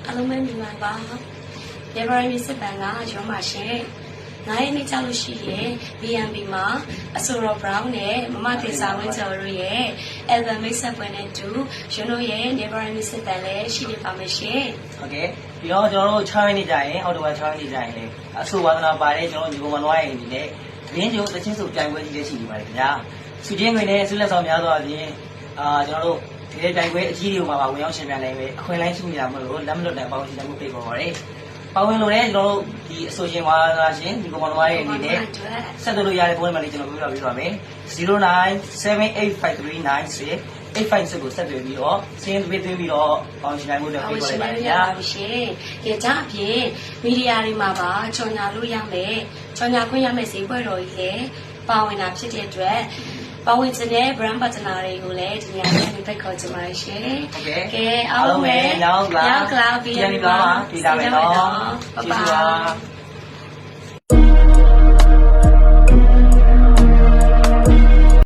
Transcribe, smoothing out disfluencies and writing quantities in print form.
အားလုံးပဲမြင်ပါပါ။ Never Miss ဘန်ကရောင်းပါရှင်။နိုင်နေကြလို့ရှိရင် BNB မှာအဆိုတော် Brown နဲ့မမတေစာဝင်းကျော်တို့ရဲ့ album မိတ်ဆက်ပွဲနဲ့တူရွှန်းတို့ရဲ့ Never Miss ဘန်လည်းရှိနေပါမယ်ရှင်။ ဟုတ်ကဲ့ပြီးတော့ကျွန်တော်တို့6ရက်နေ့ကြာရင်အော်တိုဘာ6ရက်နေ့ကြာရင်လေအဆိုဝါသနာပါတဲ့ကျွန်တော်ညီကောင်မတော်ရဲ့အနေနဲ့ရင်းကျုံတချင်းစုပြိုင်ပွဲကြီးလည်းရှိနေပါတယ်ခင်ဗျာ။စုချင်းတွေနဲ့ဆုလက်ဆောင်များစွာဖြင့်ကျွန်တော်တို့ဒီပြိုင်ပွဲအကြီးတွေကိုပါဝင်ရောက်ရှင်ပြနိုင်မယ်အခွင့်အလမ်းရှိနေတာမလို့လက်မလွတ်တဲ့အပေါင်းရှိတဲ့မှုပြေပေါ်ပါတယ်။ပါဝင်လို့လည်းကျွန်တော်တို့ဒီအဆိုရှင်ဝါသနာရှင်ညီကောင်မတော်ရဲ့အနေနဲ့ဆက်သွယ်လို့ရတဲ့ဖုန်းနံပါတ်လေးကျွန်တော်ပြောပြပေးပါမယ်။09785396 85ကိုဆက်သွယ်ပြီးတော့စင်းသွင်းပြီးတော့ပေါင်းရှင်နိုင်မှုတွေပြေပေါ်လိုက်ပါခင်ဗျာ။ရှင်။ကြကြအပြင်မီဒီယာတွေမှာပါကြော်ညာလို့ရမယ်။ကြော်ညာခွင့်ရမယ်ဈေးပွဲတော်ကြီးလည်းပါဝင်တာဖြစ်တဲ့အတွက်ပါဝင်တဲ့ brand partner တွေကိုလည်းဒီညနေဖိတ်ခေါ်ချင်ပါတယ်ရှင်။ ဟုတ်ကဲ့ ကဲအားလုံးပဲရောက်လာ ပြီးရပြီပါ ဒီလာမယ်နော် ပါပါ